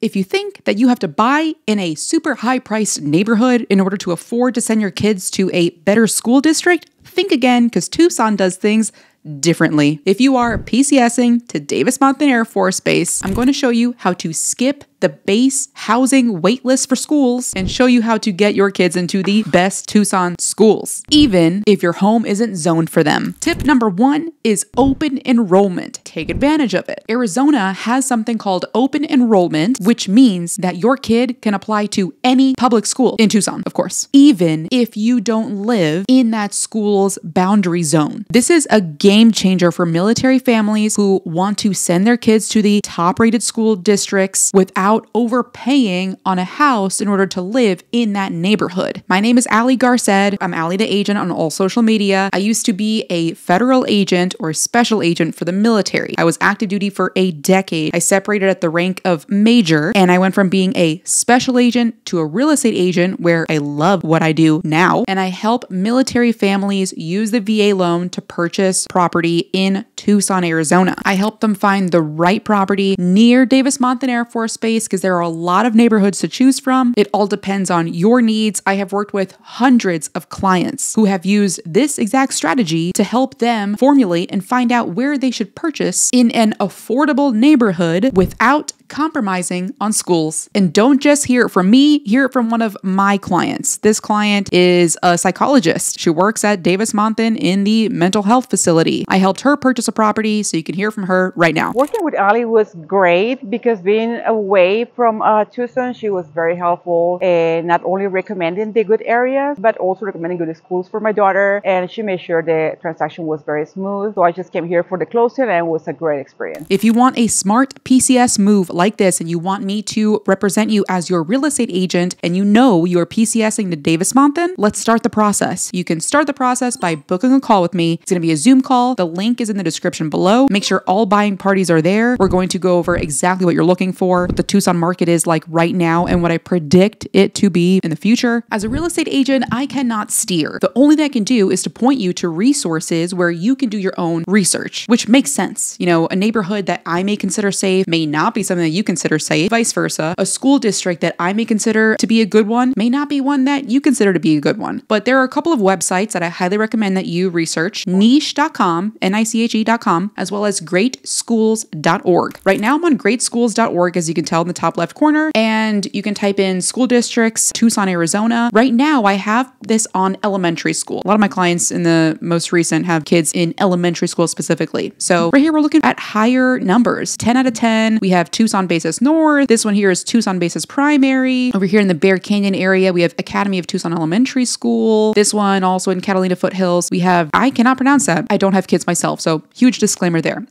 If you think that you have to buy in a super high-priced neighborhood in order to afford to send your kids to a better school district, think again, because Tucson does things differently. If you are PCSing to Davis-Monthan Air Force Base, I'm going to show you how to skip the base housing waitlist for schools and show you how to get your kids into the best Tucson schools, even if your home isn't zoned for them. Tip number 1 is open enrollment. Take advantage of it. Arizona has something called open enrollment, which means that your kid can apply to any public school in Tucson, of course, even if you don't live in that school's boundary zone. This is a game changer for military families who want to send their kids to the top-rated school districts without overpaying on a house in order to live in that neighborhood. My name is Garced. I'm Allie the agent on all social media. I used to be a federal agent or special agent for the military. I was active duty for a decade. I separated at the rank of major, and I went from being a special agent to a real estate agent, where I love what I do now, and I help military families use the VA loan to purchase property in Tucson, Arizona. I help them find the right property near Davis-Monthan Air Force Base, because there are a lot of neighborhoods to choose from. It all depends on your needs. I have worked with hundreds of clients who have used this exact strategy to help them formulate and find out where they should purchase in an affordable neighborhood without compromising on schools. And don't just hear it from me, hear it from one of my clients. This client is a psychologist. She works at Davis-Monthan in the mental health facility. I helped her purchase a property, so you can hear from her right now. Working with Ali was great because being away from Tucson, she was very helpful, and not only recommending the good areas, but also recommending good schools for my daughter. And she made sure the transaction was very smooth. So I just came here for the closing, and it was a great experience. If you want a smart PCS move like this, and you want me to represent you as your real estate agent, and you know you're PCSing to Davis-Monthan, let's start the process. You can start the process by booking a call with me. It's going to be a Zoom call. The link is in the description below. Make sure all buying parties are there. We're going to go over exactly what you're looking for, what the Tucson market is like right now, and what I predict it to be in the future. As a real estate agent, I cannot steer. The only thing I can do is to point you to resources where you can do your own research, which makes sense. You know, a neighborhood that I may consider safe may not be something that you consider safe, vice versa. A school district that I may consider to be a good one may not be one that you consider to be a good one. But there are a couple of websites that I highly recommend that you research: niche.com, niche.com, as well as greatschools.org. Right now I'm on greatschools.org, as you can tell in the top left corner, and you can type in school districts, Tucson, Arizona. Right now I have this on elementary school. A lot of my clients in the most recent have kids in elementary school specifically. So right here we're looking at higher numbers. 10 out of 10. We have Tucson Basis North. This one here is Tucson Basis Primary. Over here in the Bear Canyon area, we have Academy of Tucson Elementary School. This one also in Catalina Foothills. We have, I cannot pronounce that. I don't have kids myself, so huge disclaimer there.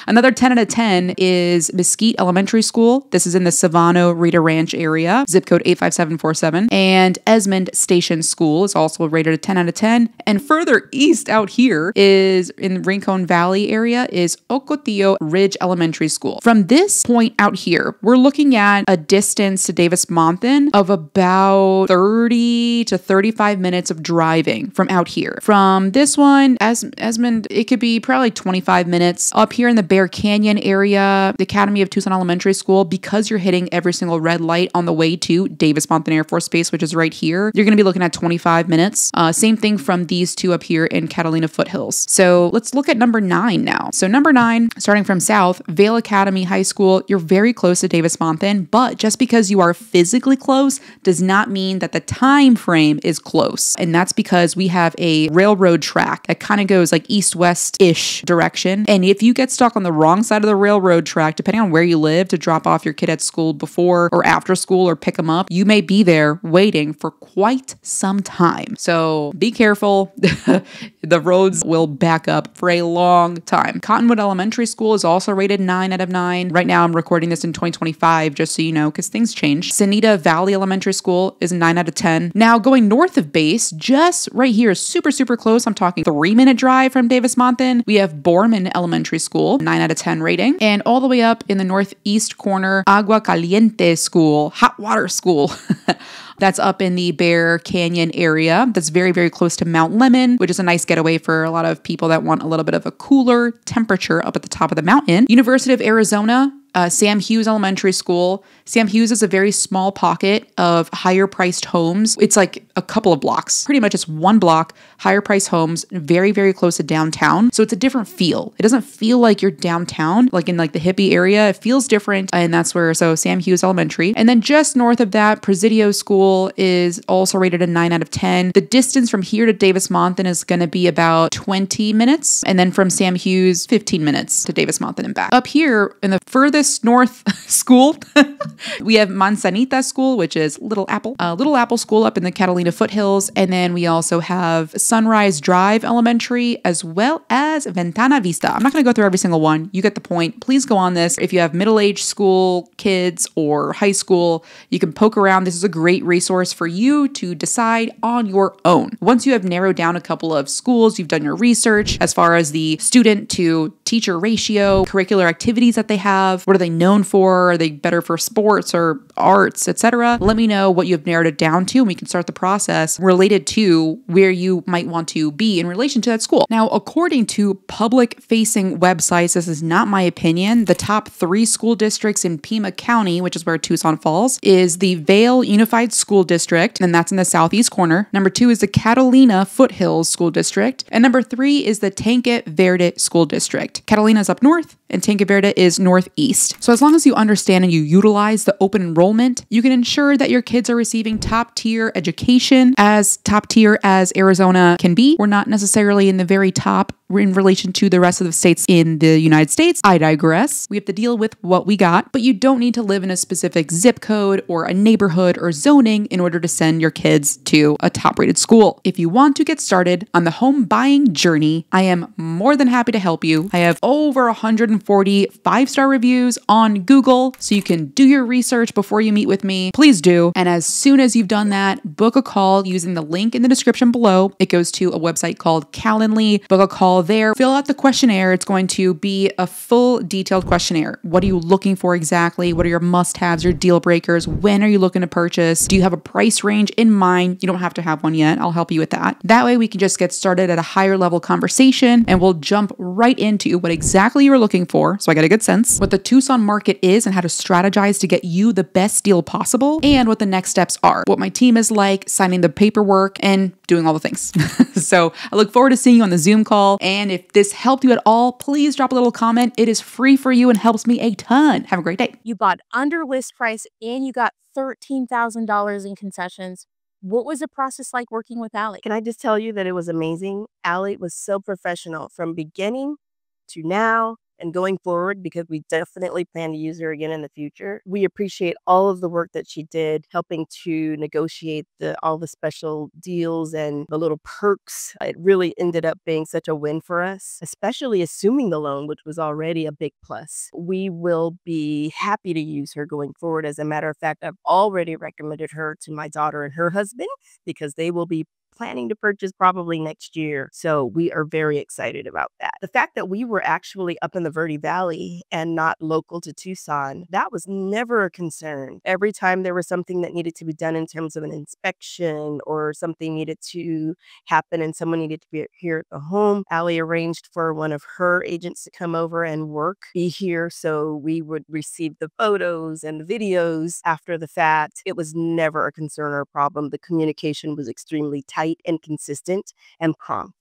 Another 10 out of 10 is Mesquite Elementary School. This is in the Savano Rita Ranch area, zip code 85747. And Esmond Station School is also rated a 10 out of 10. And further east out here is in the Rincon Valley area is Ocotillo Ridge Elementary School. From this point out here, we're looking at a distance to Davis-Monthan of about 30 to 35 minutes of driving from out here. From this one, Esmond, it could be probably 25 minutes. Up here in the Bear Canyon area, the Academy of Tucson Elementary School, because you're hitting every single red light on the way to Davis-Monthan Air Force Base, which is right here, you're going to be looking at 25 minutes. Same thing from these two up here in Catalina Foothills. So let's look at number 9 now. So number 9, starting from south, Vail Academy High School. You're very close to Davis-Monthan, but just because you are physically close does not mean that the time frame is close. And that's because we have a railroad track that kind of goes like east-west-ish direction. And if you get stuck on the wrong side of the railroad track, depending on where you live to drop off your kid at school before or after school or pick them up, you may be there waiting for quite some time. So be careful. The roads will back up for a long time. Cottonwood Elementary School is also rated 9 out of 9. Right now I'm recording this in 2025, just so you know, because things change. Sonita Valley Elementary School is 9 out of 10. Now going north of base, just right here, super, super close. I'm talking 3-minute drive from Davis-Monthan. We have Borman Elementary School, 9 out of 10 rating. And all the way up in the northeast corner, Agua Caliente School, hot water school. That's up in the Bear Canyon area. That's very, very close to Mount Lemmon, which is a nice getaway for a lot of people that want a little bit of a cooler temperature up at the top of the mountain. University of Arizona, Sam Hughes Elementary School. Sam Hughes is a very small pocket of higher priced homes. It's like a couple of blocks, pretty much just one block, higher priced homes, very, very close to downtown. So it's a different feel. It doesn't feel like you're downtown, like in like the hippie area. It feels different. And that's where, so Sam Hughes Elementary. And then just north of that, Presidio School is also rated a 9 out of 10. The distance from here to Davis-Monthan is going to be about 20 minutes. And then from Sam Hughes, 15 minutes to Davis-Monthan and back. Up here in the furthest north school, we have Manzanita School, which is Little Apple School up in the Catalina foothills. And then we also have Sunrise Drive Elementary, as well as Ventana Vista. I'm not going to go through every single one. You get the point. Please go on this. If you have middle-aged school kids or high school, you can poke around. This is a great resource for you to decide on your own. Once you have narrowed down a couple of schools, you've done your research as far as the student to teacher ratio, curricular activities that they have, what are they known for? Are they better for sports or arts, etc.? Let me know what you've narrowed it down to, and we can start the process related to where you might want to be in relation to that school. Now, according to public-facing websites, this is not my opinion, the top 3 school districts in Pima County, which is where Tucson falls, is the Vale Unified School District, and that's in the southeast corner. Number 2 is the Catalina Foothills School District, and number 3 is the Tanque Verde School District. Catalina is up north, and Tanque Verde is northeast. So as long as you understand and you utilize the open enrollment, you can ensure that your kids are receiving top tier education, as top tier as Arizona can be. We're not necessarily in the very top in relation to the rest of the states in the United States. I digress. We have to deal with what we got, but you don't need to live in a specific zip code or a neighborhood or zoning in order to send your kids to a top rated school. If you want to get started on the home buying journey, I am more than happy to help you. I have over 140 5-star reviews on Google, so you can do your research before you meet with me. Please do. And as soon as you've done that, book a call using the link in the description below. It goes to a website called Calendly. Book a call there. Fill out the questionnaire. It's going to be a full detailed questionnaire. What are you looking for exactly? What are your must-haves, your deal breakers? When are you looking to purchase? Do you have a price range in mind? You don't have to have one yet. I'll help you with that. That way we can just get started at a higher level conversation, and we'll jump right into what exactly you're looking for, so I get a good sense what the Tucson market is and how to strategize to get you the best deal possible, and what the next steps are, what my team is like, signing the paperwork, and doing all the things. So I look forward to seeing you on the Zoom call. And if this helped you at all, please drop a little comment. It is free for you and helps me a ton. Have a great day. You bought under list price and you got $13,000 in concessions. What was the process like working with Allie? Can I just tell you that it was amazing? Allie was so professional from beginning to now and going forward, because we definitely plan to use her again in the future. We appreciate all of the work that she did, helping to negotiate all the special deals and the little perks. It really ended up being such a win for us, especially assuming the loan, which was already a big plus. We will be happy to use her going forward. As a matter of fact, I've already recommended her to my daughter and her husband, because they will be planning to purchase probably next year. So we are very excited about that. The fact that we were actually up in the Verde Valley and not local to Tucson, that was never a concern. Every time there was something that needed to be done in terms of an inspection or something needed to happen and someone needed to be here at the home, Allie arranged for one of her agents to come over and be here, so we would receive the photos and the videos after the fact. It was never a concern or a problem. The communication was extremely tight and consistent and prompt.